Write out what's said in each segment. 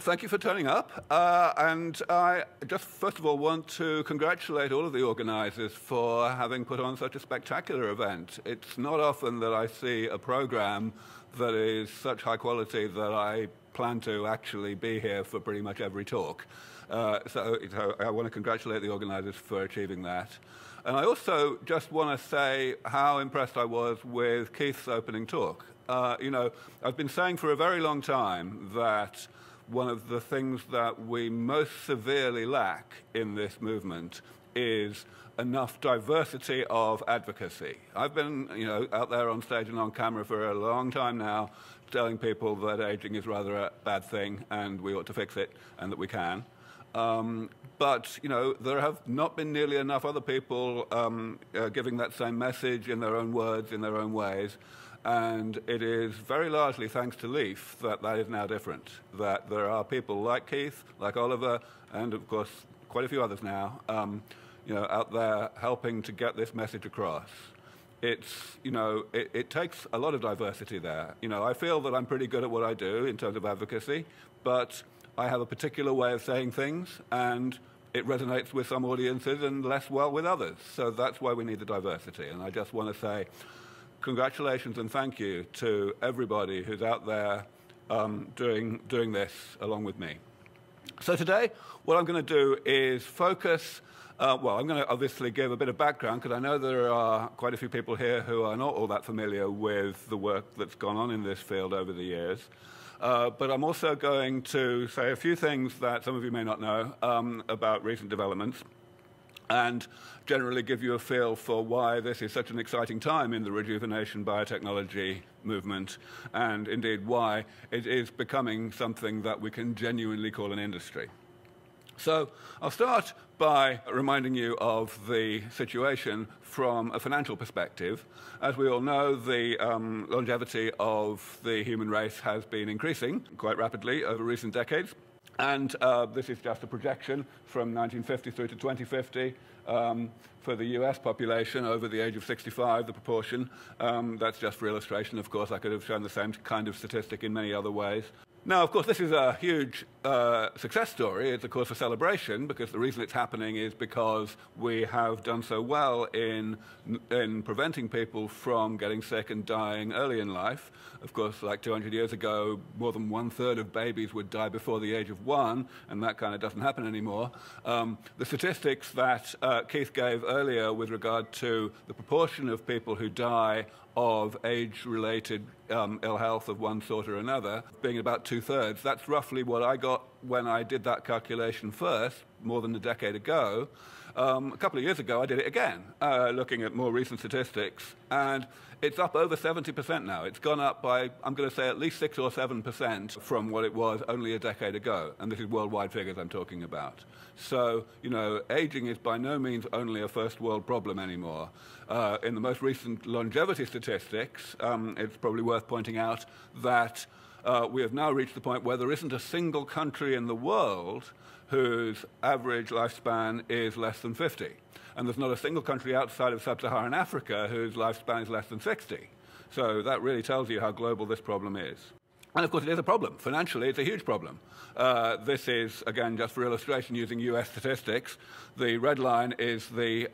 thank you for turning up. And I just first of all want to congratulate all of the organizers for having put on such a spectacular event. It's not often that I see a program that is such high quality that I plan to actually be here for pretty much every talk. So I want to congratulate the organizers for achieving that. And I also just want to say how impressed I was with Keith's opening talk. You know, I've been saying for a very long time that one of the things that we most severely lack in this movement is enough diversity of advocacy. I've been, you know, out there on stage and on camera for a long time now telling people that aging is rather a bad thing and we ought to fix it and that we can. But, you know, there have not been nearly enough other people giving that same message in their own words, in their own ways. And it is very largely thanks to Leaf that that is now different, that there are people like Keith, like Oliver, and of course quite a few others now, you know, out there helping to get this message across. It's, you know, it takes a lot of diversity there. You know, I feel that I'm pretty good at what I do in terms of advocacy, but I have a particular way of saying things, and it resonates with some audiences and less well with others. So that's why we need the diversity. And I just want to say, congratulations and thank you to everybody who's out there doing this along with me. So today, what I'm going to do is focus, well, I'm going to obviously give a bit of background because I know there are quite a few people here who are not all that familiar with the work that's gone on in this field over the years. But I'm also going to say a few things that some of you may not know about recent developments, and generally give you a feel for why this is such an exciting time in the rejuvenation biotechnology movement, and indeed why it is becoming something that we can genuinely call an industry. So I'll start by reminding you of the situation from a financial perspective. As we all know, the longevity of the human race has been increasing quite rapidly over recent decades. And this is just a projection from 1950 through to 2050 for the US population over the age of 65, the proportion. That's just for illustration, of course. I could have shown the same kind of statistic in many other ways. Now, of course, this is a huge success story. It's a cause for celebration because the reason it's happening is because we have done so well in preventing people from getting sick and dying early in life. Of course, like 200 years ago, more than 1/3 of babies would die before the age of 1, and that kind of doesn't happen anymore. The statistics that Keith gave earlier with regard to the proportion of people who die of age-related ill health of one sort or another, being about 2/3. That's roughly what I got when I did that calculation first, more than a decade ago. A couple of years ago, I did it again, looking at more recent statistics, and it's up over 70% now. It's gone up by, I'm going to say, at least 6 or 7% from what it was only a decade ago, and this is worldwide figures I'm talking about. So, you know, aging is by no means only a first world problem anymore. In the most recent longevity statistics, it's probably worth pointing out that we have now reached the point where there isn't a single country in the world whose average lifespan is less than 50. And there's not a single country outside of sub-Saharan Africa whose lifespan is less than 60. So that really tells you how global this problem is. And of course, it is a problem. Financially, it's a huge problem. This is, again, just for illustration, using US statistics. The red line is the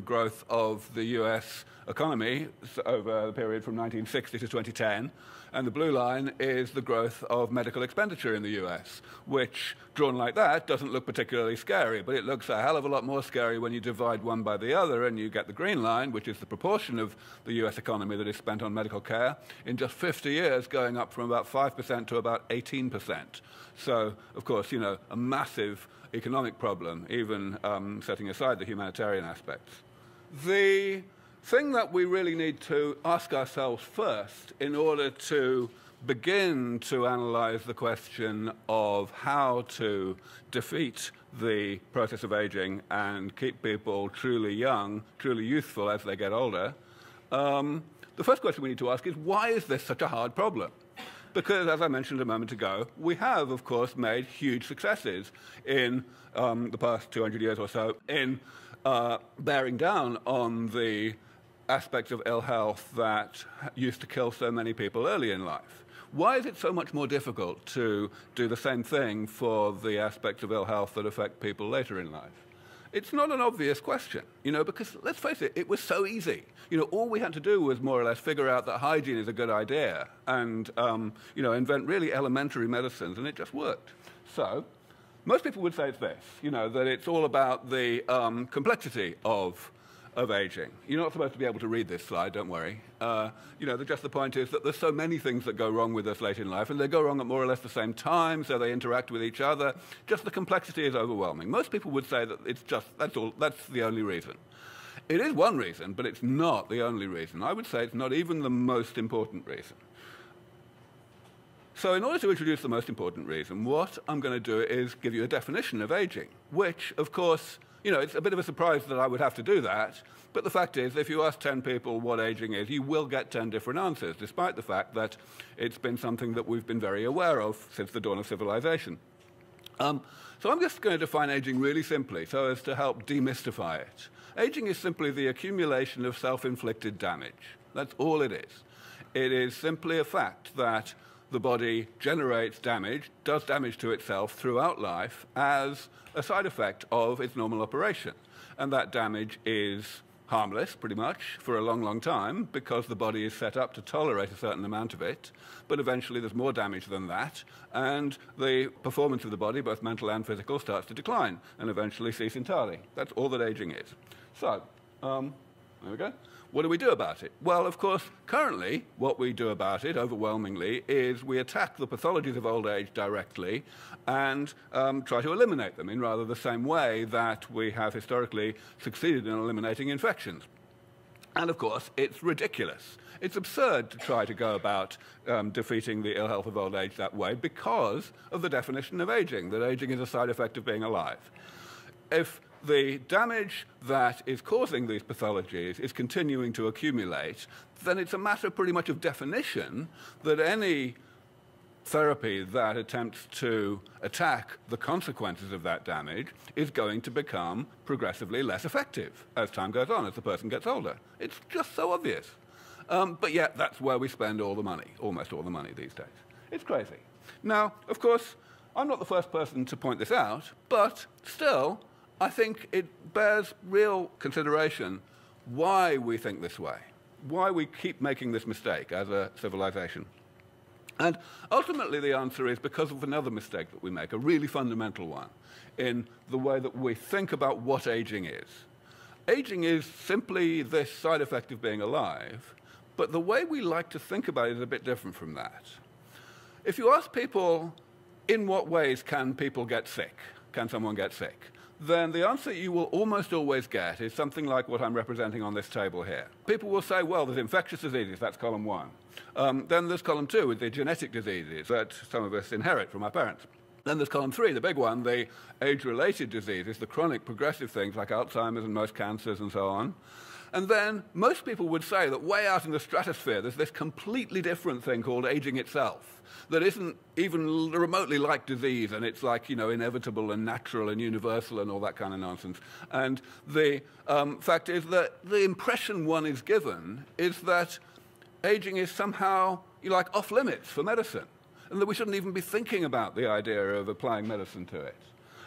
growth of the US economy over the period from 1960 to 2010. And the blue line is the growth of medical expenditure in the US, which, drawn like that, doesn't look particularly scary, but it looks a hell of a lot more scary when you divide one by the other and you get the green line, which is the proportion of the US economy that is spent on medical care, in just 50 years going up from about 5% to about 18%. So, of course, you know, a massive economic problem, even setting aside the humanitarian aspects. The thing that we really need to ask ourselves first in order to begin to analyze the question of how to defeat the process of aging and keep people truly young, truly youthful as they get older, the first question we need to ask is, why is this such a hard problem? Because, as I mentioned a moment ago, we have, of course, made huge successes in the past 200 years or so in bearing down on the aspects of ill health that used to kill so many people early in life. why is it so much more difficult to do the same thing for the aspects of ill health that affect people later in life? It's not an obvious question, because let's face it, it was so easy. All we had to do was more or less figure out that hygiene is a good idea and, invent really elementary medicines, and it just worked. So most people would say it's this, that it's all about the complexity of aging. You're not supposed to be able to read this slide, don't worry. Just the point is that there's so many things that go wrong with us late in life, and they go wrong at more or less the same time, so they interact with each other. Just the complexity is overwhelming. Most people would say that it's just, that's the only reason. It is one reason, but it's not the only reason. I would say it's not even the most important reason. So in order to introduce the most important reason, what I'm going to do is give you a definition of aging, which, of course, it's a bit of a surprise that I would have to do that, but the fact is, if you ask 10 people what aging is, you will get 10 different answers, despite the fact that it's been something that we've been very aware of since the dawn of civilization. So I'm just going to define aging really simply, so as to help demystify it. Aging is simply the accumulation of self-inflicted damage. That's all it is. It is simply a fact that the body generates damage, does damage to itself throughout life as a side effect of its normal operation. And that damage is harmless, pretty much, for a long, long time, because the body is set up to tolerate a certain amount of it. But eventually there's more damage than that, and the performance of the body, both mental and physical, starts to decline, and eventually cease entirely. That's all that aging is. So, there we go. What do we do about it? Well, of course, currently, what we do about it, overwhelmingly, is we attack the pathologies of old age directly and try to eliminate them in rather the same way that we have historically succeeded in eliminating infections. And, of course, it's ridiculous. It's absurd to try to go about defeating the ill health of old age that way because of the definition of aging, that aging is a side effect of being alive. If the damage that is causing these pathologies is continuing to accumulate, then it's a matter pretty much of definition that any therapy that attempts to attack the consequences of that damage is going to become progressively less effective as time goes on, as the person gets older. It's just so obvious. But yet, that's where we spend all the money, almost all the money these days. It's crazy. Now, of course, I'm not the first person to point this out, but still, I think it bears real consideration why we think this way, why we keep making this mistake as a civilization. And ultimately the answer is because of another mistake that we make, a really fundamental one, in the way that we think about what aging is. Aging is simply this side effect of being alive, but the way we like to think about it is a bit different from that. If you ask people, in what ways can people get sick? Can someone get sick? Then the answer you will almost always get is something like what I'm representing on this table here. People will say, well, there's infectious diseases, that's column 1. Then there's column 2 with the genetic diseases that some of us inherit from our parents. Then there's column 3, the big one, the age-related diseases, the chronic progressive things like Alzheimer's and most cancers and so on. And then most people would say that way out in the stratosphere, there's this completely different thing called aging itself that isn't even remotely like disease, and it's like, inevitable and natural and universal and all that kind of nonsense. And the fact is that the impression one is given is that aging is somehow, off limits for medicine, and that we shouldn't even be thinking about the idea of applying medicine to it.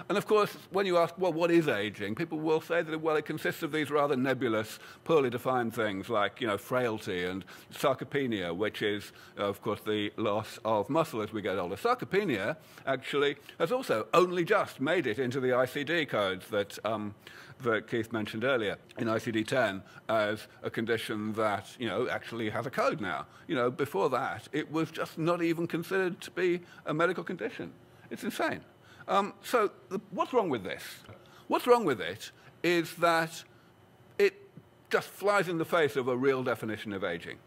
And of course, when you ask, well, what is aging? People will say that, well, it consists of these rather nebulous, poorly defined things like, frailty and sarcopenia, which is, of course, the loss of muscle as we get older. Sarcopenia, actually, has also only just made it into the ICD codes that Keith mentioned earlier, in ICD-10, as a condition that, actually has a code now. Before that, it was just not even considered to be a medical condition. It's insane. So what's wrong with this? What's wrong with it is that it just flies in the face of a real definition of aging.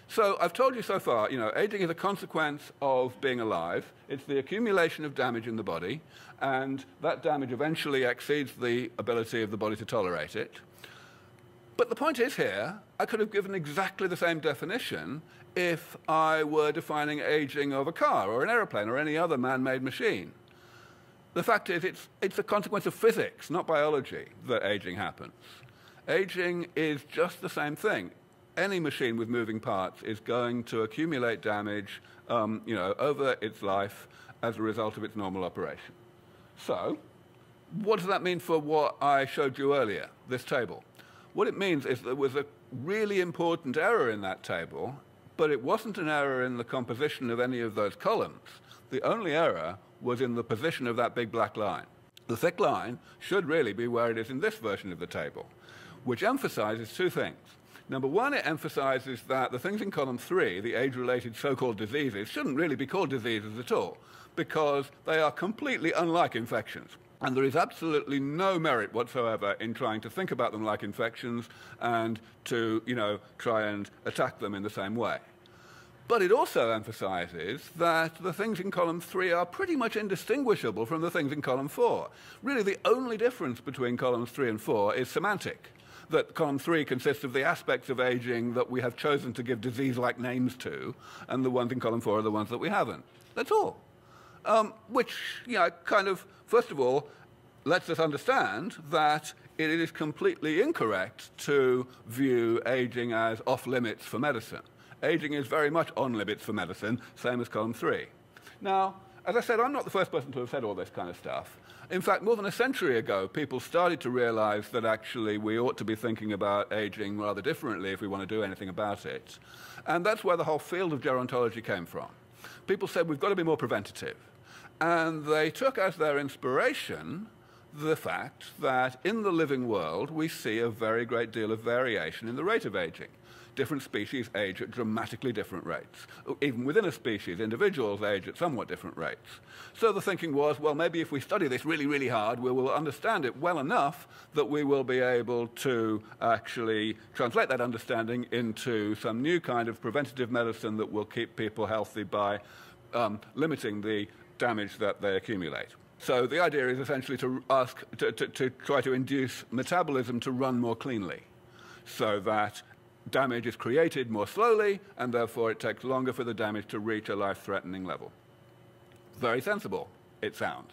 So I've told you so far, aging is a consequence of being alive. It's the accumulation of damage in the body, and that damage eventually exceeds the ability of the body to tolerate it. But the point is here, I could have given exactly the same definition if I were defining aging of a car or an aeroplane or any other man-made machine. The fact is, it's a consequence of physics, not biology, that aging happens. Aging is just the same thing. any machine with moving parts is going to accumulate damage over its life as a result of its normal operation. So, what does that mean for what I showed you earlier, this table? What it means is there was a really important error in that table, but it wasn't an error in the composition of any of those columns. The only error was in the position of that big black line. The thick line should really be where it is in this version of the table, which emphasizes two things. Number one, it emphasizes that the things in column 3, the age-related so-called diseases, shouldn't really be called diseases at all, because they are completely unlike infections. And there is absolutely no merit whatsoever in trying to think about them like infections and to, try and attack them in the same way. But it also emphasizes that the things in column 3 are pretty much indistinguishable from the things in column 4. Really, the only difference between columns 3 and 4 is semantic. That column 3 consists of the aspects of aging that we have chosen to give disease-like names to, and the ones in column 4 are the ones that we haven't. That's all. Which, first of all, lets us understand that it is completely incorrect to view aging as off-limits for medicine. Aging is very much on limits for medicine, same as column 3. Now, as I said, I'm not the first person to have said all this kind of stuff. In fact, more than a century ago, people started to realize that actually we ought to be thinking about aging rather differently if we want to do anything about it. And that's where the whole field of gerontology came from. People said we've got to be more preventative. And they took as their inspiration the fact that in the living world we see a very great deal of variation in the rate of aging. Different species age at dramatically different rates. Even within a species, individuals age at somewhat different rates. So the thinking was, well, maybe if we study this really, really hard, we will understand it well enough that we will be able to actually translate that understanding into some new kind of preventative medicine that will keep people healthy by limiting the damage that they accumulate. So the idea is essentially to try to induce metabolism to run more cleanly, so that damage is created more slowly, and therefore it takes longer for the damage to reach a life-threatening level. Very sensible, it sounds.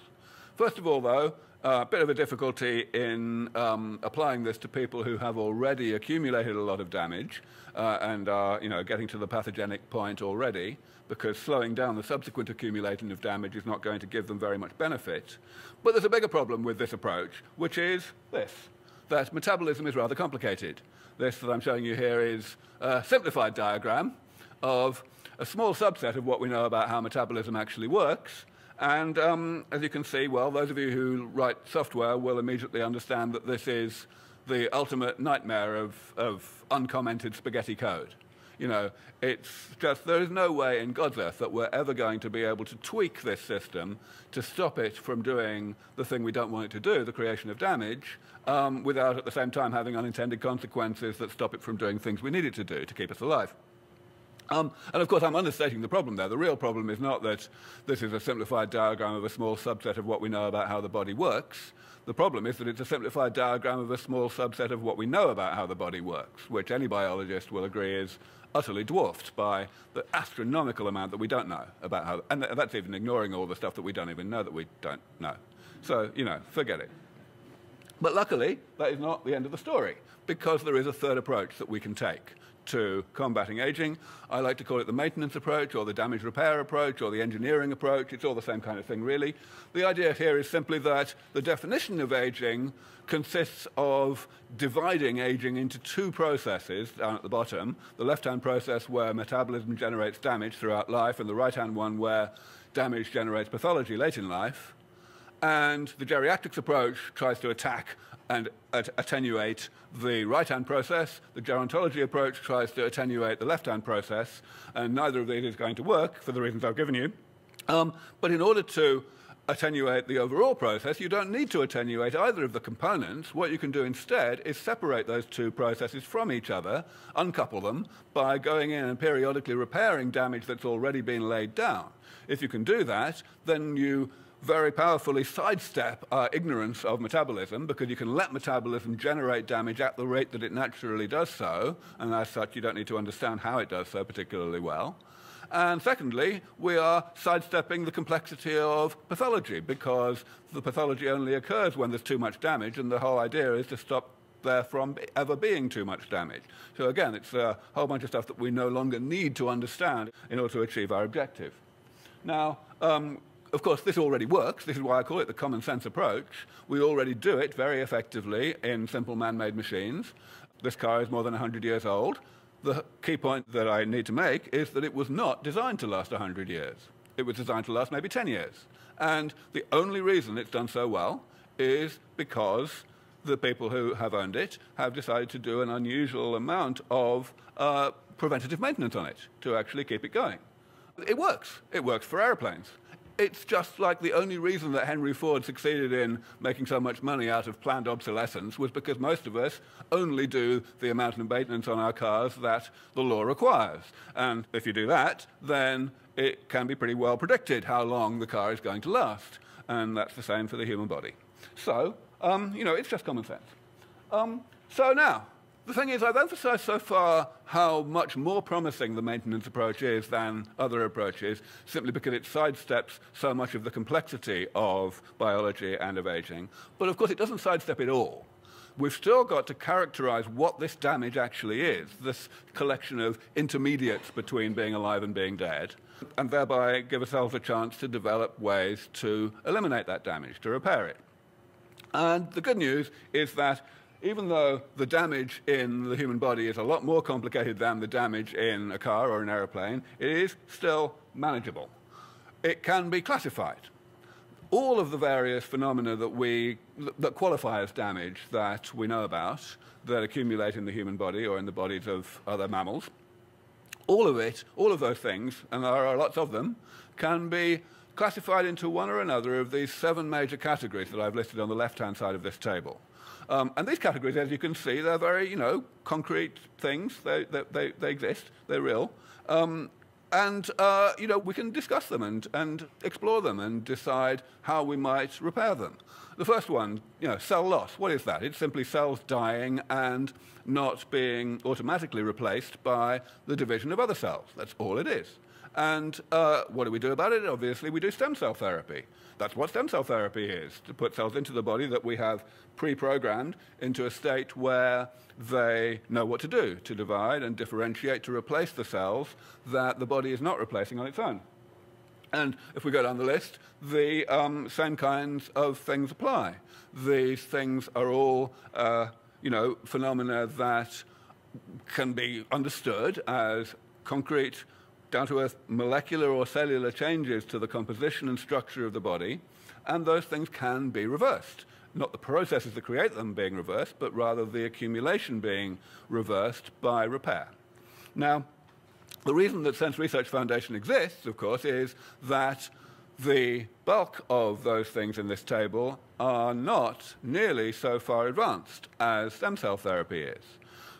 First of all, though, a bit of a difficulty in applying this to people who have already accumulated a lot of damage and are getting to the pathogenic point already, because slowing down the subsequent accumulation of damage is not going to give them very much benefit. But there's a bigger problem with this approach, which is this, that metabolism is rather complicated. This that I'm showing you here is a simplified diagram of a small subset of what we know about how metabolism actually works. And as you can see, well, those of you who write software will immediately understand that this is the ultimate nightmare of uncommented spaghetti code. It's just, there is no way in God's earth that we're ever going to be able to tweak this system to stop it from doing the thing we don't want it to do, the creation of damage, without at the same time having unintended consequences that stop it from doing things we need it to do to keep us alive. And of course, I'm understating the problem there. The real problem is not that this is a simplified diagram of a small subset of what we know about how the body works. The problem is that it's a simplified diagram of a small subset of what we know about how the body works, which any biologist will agree is utterly dwarfed by the astronomical amount that we don't know about how, and that's even ignoring all the stuff that we don't even know that we don't know. So, forget it. But luckily, that is not the end of the story, because there is a third approach that we can take to combating aging. I like to call it the maintenance approach, or the damage repair approach, or the engineering approach. It's all the same kind of thing, really. The idea here is simply that the definition of aging consists of dividing aging into two processes down at the bottom. The left-hand process where metabolism generates damage throughout life, and the right-hand one where damage generates pathology late in life. And the geriatrics approach tries to attack and attenuate the right-hand process. The gerontology approach tries to attenuate the left-hand process, and neither of these is going to work for the reasons I've given you. But in order to attenuate the overall process, you don't need to attenuate either of the components. What you can do instead is separate those two processes from each other, uncouple them, by going in and periodically repairing damage that's already been laid down. If you can do that, then you very powerfully sidestep our ignorance of metabolism, because you can let metabolism generate damage at the rate that it naturally does so, and as such you don't need to understand how it does so particularly well. And secondly, we are sidestepping the complexity of pathology, because the pathology only occurs when there's too much damage, and the whole idea is to stop there from ever being too much damage. So again, it's a whole bunch of stuff that we no longer need to understand in order to achieve our objective. Now, of course, this already works. This is why I call it the common sense approach. We already do it very effectively in simple man-made machines. This car is more than 100 years old. The key point that I need to make is that it was not designed to last 100 years. It was designed to last maybe 10 years. And the only reason it's done so well is because the people who have owned it have decided to do an unusual amount of preventative maintenance on it to actually keep it going. It works. It works for airplanes. It's just like the only reason that Henry Ford succeeded in making so much money out of planned obsolescence was because most of us only do the amount of maintenance on our cars that the law requires. And if you do that, then it can be pretty well predicted how long the car is going to last. And that's the same for the human body. So, you know, it's just common sense. So now, the thing is, I've emphasized so far how much more promising the maintenance approach is than other approaches, simply because it sidesteps so much of the complexity of biology and of aging. But of course, it doesn't sidestep it all. We've still got to characterize what this damage actually is, this collection of intermediates between being alive and being dead, and thereby give ourselves a chance to develop ways to eliminate that damage, to repair it. And the good news is that even though the damage in the human body is a lot more complicated than the damage in a car or an aeroplane, it is still manageable. It can be classified. All of the various phenomena that qualify as damage that we know about, that accumulate in the human body or in the bodies of other mammals, all of those things, and there are lots of them, can be classified into one or another of these 7 major categories that I've listed on the left-hand side of this table. And these categories, as you can see, they're very, concrete things. They exist. They're real. We can discuss them and explore them and decide how we might repair them. The first one, cell loss. What is that? It's simply cells dying and not being automatically replaced by the division of other cells. That's all it is. And what do we do about it? Obviously, we do stem cell therapy. That's what stem cell therapy is, to put cells into the body that we have pre-programmed into a state where they know what to do, to divide and differentiate, to replace the cells that the body is not replacing on its own. And if we go down the list, the same kinds of things apply. These things are all, phenomena that can be understood as concrete, down-to-earth molecular or cellular changes to the composition and structure of the body, and those things can be reversed. Not the processes that create them being reversed, but rather the accumulation being reversed by repair. Now, the reason that Sense Research Foundation exists, of course, is that the bulk of those things in this table are not nearly so far advanced as stem cell therapy is.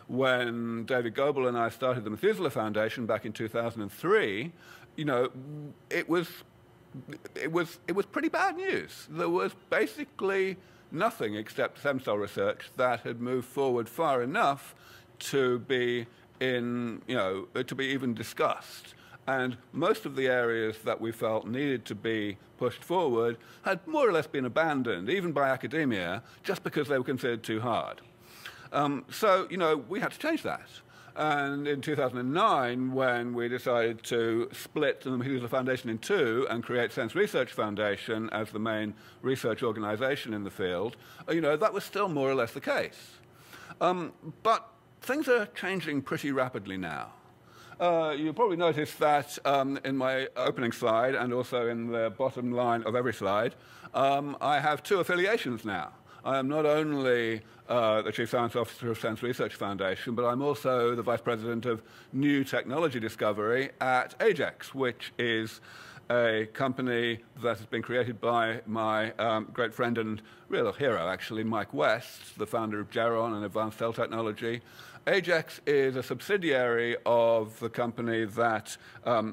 When David Goebel and I started the Methuselah Foundation back in 2003, it was pretty bad news. There was basically nothing except stem cell research that had moved forward far enough to be to be even discussed. And most of the areas that we felt needed to be pushed forward had more or less been abandoned, even by academia, just because they were considered too hard. We had to change that. And in 2009, when we decided to split the Methuselah Foundation in 2 and create Sense Research Foundation as the main research organization in the field, that was still more or less the case. But things are changing pretty rapidly now. You'll probably notice that in my opening slide and also in the bottom line of every slide, I have 2 affiliations now. I am not only the Chief Science Officer of Sense Research Foundation, but I'm also the Vice President of New Technology Discovery at Ajax, which is a company that has been created by my great friend and real hero, actually, Mike West, the founder of Geron and Advanced Cell Technology. Ajax is a subsidiary of the company that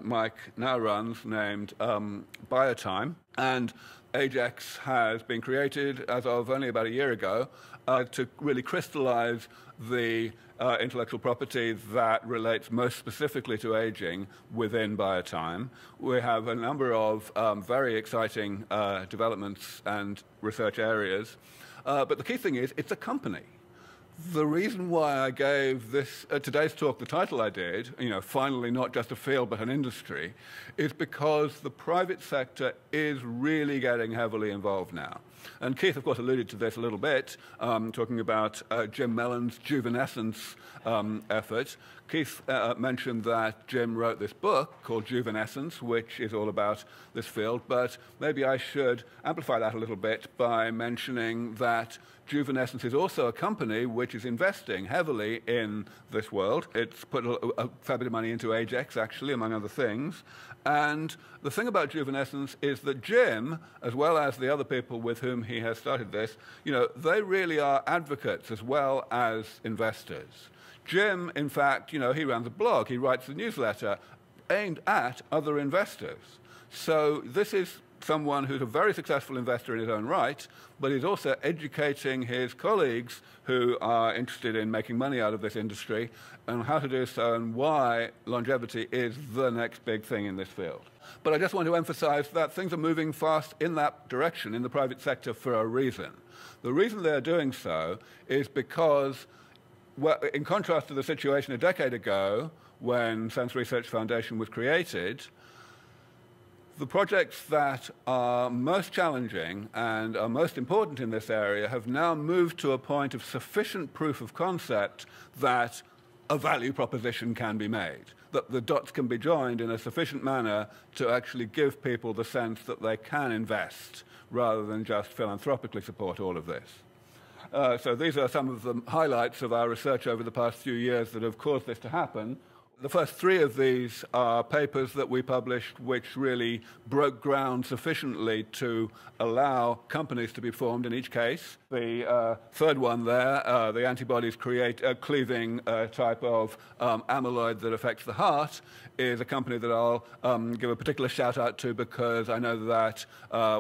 Mike now runs, named Biotime. And Ajax has been created as of only about a year ago to really crystallize the intellectual property that relates most specifically to aging within Biotime. We have a number of very exciting developments and research areas. But the key thing is it's a company. The reason why I gave this today's talk the title I did, finally not just a field but an industry, is because the private sector is really getting heavily involved now. And Keith, of course, alluded to this a little bit, talking about Jim Mellon's Juvenescence effort. Keith mentioned that Jim wrote this book called Juvenescence, which is all about this field, but maybe I should amplify that a little bit by mentioning that Juvenescence is also a company which is investing heavily in this world. It's put a fair bit of money into Ajax, actually, among other things. And the thing about Juvenescence is that Jim, as well as the other people with whom he has started this, they really are advocates as well as investors. Jim, in fact, he runs a blog, he writes a newsletter aimed at other investors. So this is someone who's a very successful investor in his own right, but he's also educating his colleagues who are interested in making money out of this industry on how to do so and why longevity is the next big thing in this field. But I just want to emphasize that things are moving fast in that direction in the private sector for a reason. The reason they're doing so is because, well, in contrast to the situation a decade ago when Sense Research Foundation was created, the projects that are most challenging and are most important in this area have now moved to a point of sufficient proof of concept that a value proposition can be made, that the dots can be joined in a sufficient manner to actually give people the sense that they can invest rather than just philanthropically support all of this. So these are some of the highlights of our research over the past few years that have caused this to happen. The first three of these are papers that we published which really broke ground sufficiently to allow companies to be formed in each case. The third one there, the antibodies create a cleaving type of amyloid that affects the heart, is a company that I'll give a particular shout out to because I know that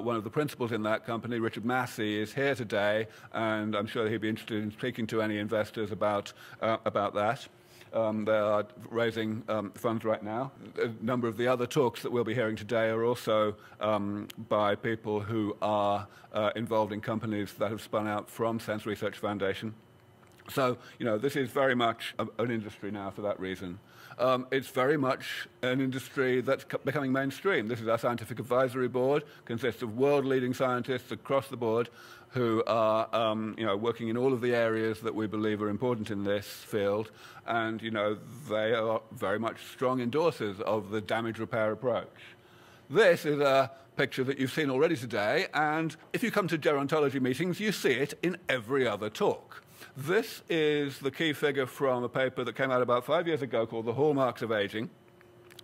one of the principals in that company, Richard Massey, is here today, and I'm sure he'd be interested in speaking to any investors about that. They are raising funds right now. A number of the other talks that we'll be hearing today are also by people who are involved in companies that have spun out from Sense Research Foundation. So, this is very much an industry now for that reason. It's very much an industry that's becoming mainstream. This is our scientific advisory board, consists of world-leading scientists across the board who are working in all of the areas that we believe are important in this field, and they are very much strong endorsers of the damage repair approach. This is a picture that you've seen already today, and if you come to gerontology meetings, you see it in every other talk. This is the key figure from a paper that came out about 5 years ago called The Hallmarks of Aging,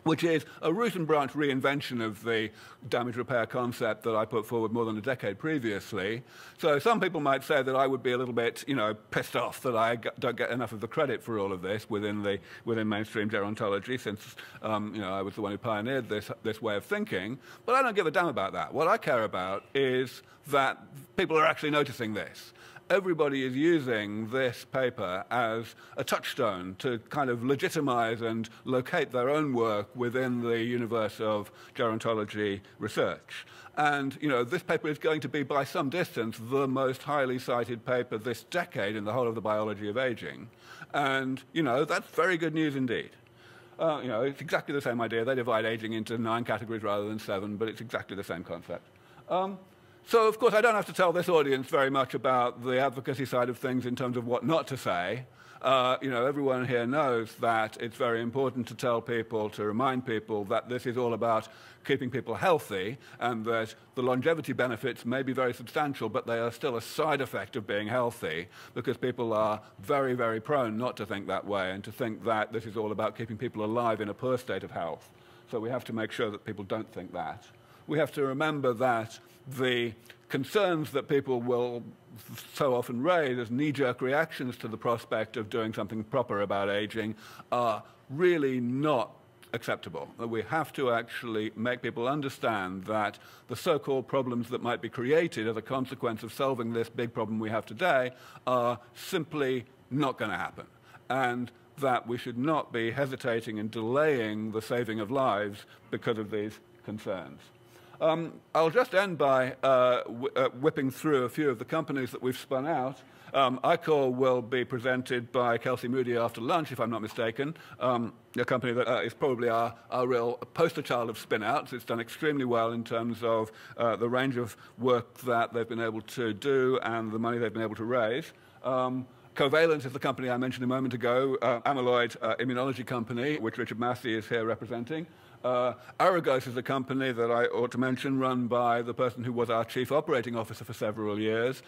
which is a root and branch reinvention of the damage repair concept that I put forward more than a decade previously. So some people might say that I would be a little bit, pissed off that I don't get enough of the credit for all of this within mainstream gerontology, since I was the one who pioneered this way of thinking. But I don't give a damn about that. What I care about is that people are actually noticing this. Everybody is using this paper as a touchstone to kind of legitimize and locate their own work within the universe of gerontology research. And, this paper is going to be, by some distance, the most highly cited paper this decade in the whole of the biology of aging. And, that's very good news indeed. It's exactly the same idea. They divide aging into 9 categories rather than 7, but it's exactly the same concept. So, of course, I don't have to tell this audience very much about the advocacy side of things in terms of what not to say. Everyone here knows that it's very important to tell people, to remind people that this is all about keeping people healthy and that the longevity benefits may be very substantial, but they are still a side effect of being healthy because people are very, very prone not to think that way and to think that this is all about keeping people alive in a poor state of health. So we have to make sure that people don't think that. We have to remember that the concerns that people will so often raise as knee-jerk reactions to the prospect of doing something proper about aging are really not acceptable. We have to actually make people understand that the so-called problems that might be created as a consequence of solving this big problem we have today are simply not going to happen, and that we should not be hesitating and delaying the saving of lives because of these concerns. I'll just end by whipping through a few of the companies that we've spun out. iCore will be presented by Kelsey Moody after lunch, if I'm not mistaken, a company that is probably our real poster child of spin-outs. It's done extremely well in terms of the range of work that they've been able to do and the money they've been able to raise. Covalent is the company I mentioned a moment ago, amyloid immunology company, which Richard Massey is here representing. Aragos is a company that I ought to mention, run by the person who was our chief operating officer for several years.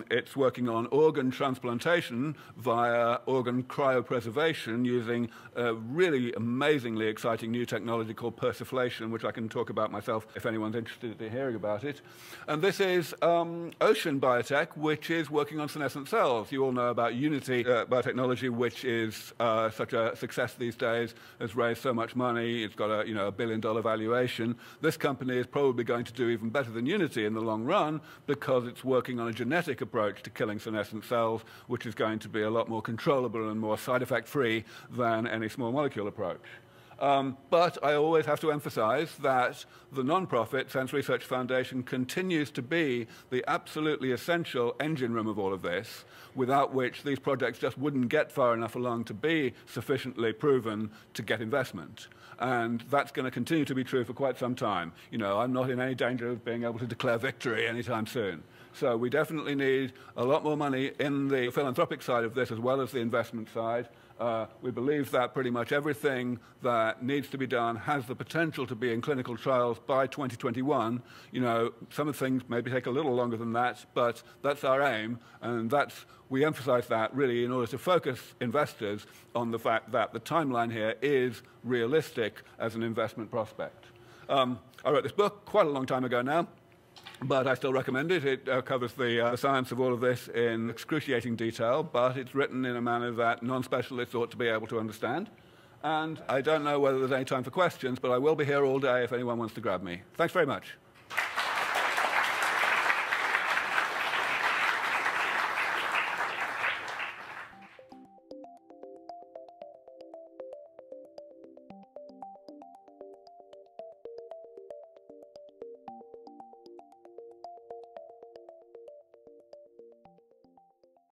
It's working on organ transplantation via organ cryopreservation using a really amazingly exciting new technology called persiflation, which I can talk about myself if anyone's interested in hearing about it. And this is Ocean Biotech, which is working on senescent cells. You all know about Unity biotechnology, which is such a success these days, has raised so much money. It's got a $1 billion valuation. This company is probably going to do even better than Unity in the long run because it's working on a genetic approach to killing senescent cells, which is going to be a lot more controllable and more side effect free than any small molecule approach. But I always have to emphasize that the non-profit Sense Research Foundation continues to be the absolutely essential engine room of all of this, without which these projects just wouldn't get far enough along to be sufficiently proven to get investment. And that's going to continue to be true for quite some time. I'm not in any danger of being able to declare victory anytime soon. So we definitely need a lot more money in the philanthropic side of this as well as the investment side. We believe that pretty much everything that needs to be done has the potential to be in clinical trials by 2021. Some of the things maybe take a little longer than that, but that's our aim, and we emphasize that really in order to focus investors on the fact that the timeline here is realistic as an investment prospect. I wrote this book quite a long time ago now, but I still recommend it. It covers the science of all of this in excruciating detail, but it's written in a manner that non-specialists ought to be able to understand. And I don't know whether there's any time for questions, but I will be here all day if anyone wants to grab me. Thanks very much.